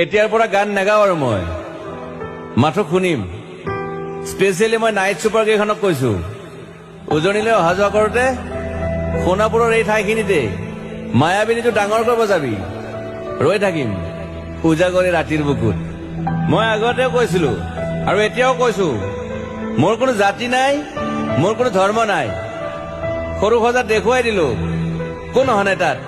এতিয়াৰ পৰা গান নাগাওঁ আৰু মই মাথো শুনিম। স্পেচিয়েলি মই নাইট ছুপাৰ কেইখনক কৈছো, উজনিলৈ অহা যোৱা কৰোঁতে সোণাপুৰৰ এই ঠাইখিনিতে মায়াবিনীটো ডাঙৰকৈ বজাবি, ৰৈ থাকিম উজাগৰে ৰাতিৰ বুকুত। মই আগতেও কৈছিলো আৰু এতিয়াও কৈছো, মোৰ কোনো জাতি নাই, মোৰ কোনো ধৰ্ম নাই। সৰু সজাত দেখুৱাই দিলো কোন হনে তাত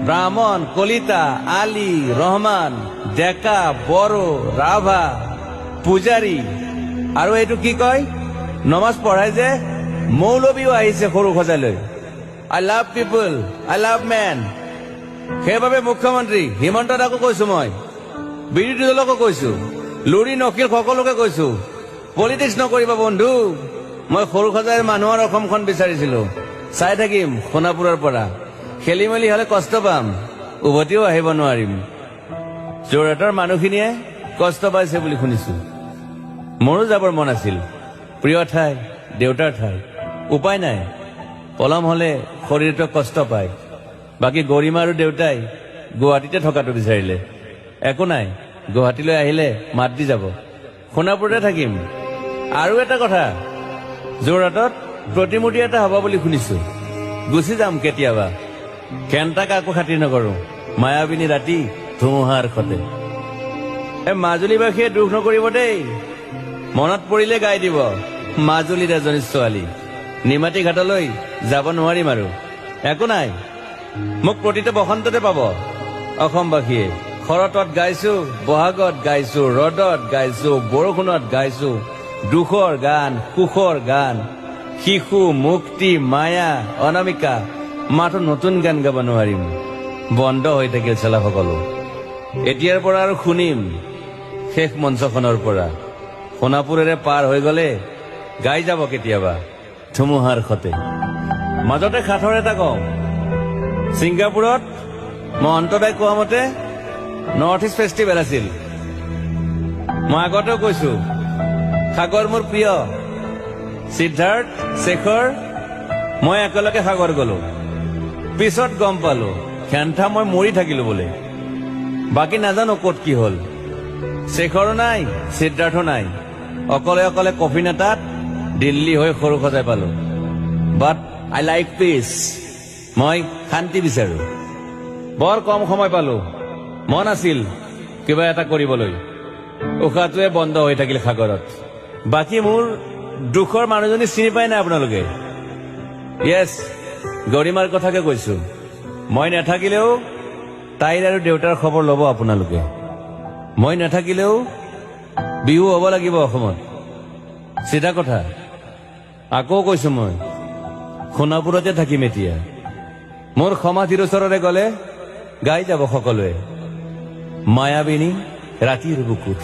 ব্ৰাহ্মণ, কলিতা, আলী, ৰহমান, ডেকা, বড়ো, ৰাভা, পূজাৰী আৰু এইটো কি কয় নমাজ পঢ়াই যে মৌলবীও আহিছে সৰু সজালৈ। I love people, I love man. সেইবাবে মুখ্যমন্ত্ৰী হিমন্ত দাকো কৈছো, মই বিৰোধী দলকো কৈছো, লুৰি নকিল সকলোকে কৈছো, পলিটিক্স নকৰিবা বন্ধু। মই সৰু সজাইৰ মানুহৰ অসমখন বিচাৰিছিলো। চাই থাকিম সোণাপুৰৰ পৰা। খেলি মেলি হলে কষ্ট পাম, উভতিও আহিব নোৱাৰিম। যোৰহাটৰ মানুহখিনিয়ে কষ্ট পাইছে বুলি শুনিছো। মোৰো যাবৰ মন আছিল, প্ৰিয় ঠাই, দেউতাৰ ঠাই। উপায় নাই, পলম হলে শৰীৰটো কষ্ট পায়। বাকী গৰিমা আৰু দেউতাই গুৱাহাটীতে থকাটো বিচাৰিলে। একো নাই, গুৱাহাটীলৈ আহিলে মাত দি যাব, সোণাপুৰতে থাকিম। আৰু এটা কথা, যোৰহাটত প্ৰতিমূৰ্তি এটা হ'ব বুলি শুনিছো। গুচি যাম কেতিয়াবা, ঘেণ্টা কাকো খাতিৰ নকৰো। মায়াবিনী ৰাতি ধুমুহাৰ সতে। মাজুলীবাসীয়ে দুখ নকৰিব দেই, মনত পৰিলে গাই দিব মাজুলীৰ এজনী ছোৱালী। নিমাতী ঘাটলৈ যাব নোৱাৰিম আৰু। একো নাই, মোক প্ৰতিটো বসন্ততে পাব অসমবাসীয়ে। শৰতত গাইছো, বহাগত গাইছো, ৰদত গাইছো, বৰষুণত গাইছো, দুখৰ গান, সুখৰ গান, শিশু, মুক্তি, মায়া, অনামিকা। মাথো নতুন গান গাব নোৱাৰিম, বন্ধ হৈ থাকিল চেলা সকলো। এতিয়াৰ পৰা আৰু শুনিম শেষ মঞ্চখনৰ পৰা। সোণাপুৰেৰে পাৰ হৈ গলে গাই যাব কেতিয়াবা ধুমুহাৰ সতে। মাজতে সাঁথৰ এটা কওঁ, ছিংগাপুৰত মহন্তদাই কোৱা মতে নৰ্থ ইষ্ট ফেষ্টিভেল আছিল। মই আগতেও কৈছো, সাগৰ মোৰ প্ৰিয়। সিদ্ধাৰ্থ, শেখৰ, মই একেলগে সাগৰ গলো। পিছত গম পালো ঘেণ্টা মই মৰি থাকিলো বোলে। বাকী নাজানো ক'ত কি হল। শেখৰো নাই, সিদ্ধাৰ্থো নাই। অকলে অকলে কফিন এটাত দিল্লী হৈ সৰু সজাই পালো। বাট আই লাইক পিচ। মই শান্তি বিচাৰো। বৰ কম সময় পালো, মন আছিল কিবা এটা কৰিবলৈ। উশাহটোৱে বন্ধ হৈ থাকিল সাগৰত। বাকী মোৰ দুখৰ মানুহজনী চিনি পাই নাই আপোনালোকে? য়েছ, গৰিমাৰ কথাকে কৈছো। মই নাথাকিলেও তাইৰ আৰু দেউতাৰ খবৰ ল'ব আপোনালোকে। মই নাথাকিলেও বিহু হ'ব লাগিব অসমত, চিধা কথা। আকৌ কৈছো, মই সোণাপুৰতে থাকিম এতিয়া। মোৰ সমাধিৰ ওচৰৰে গলে গাই যাব সকলোৱে মায়াবিনী ৰাতিৰ বুকুত।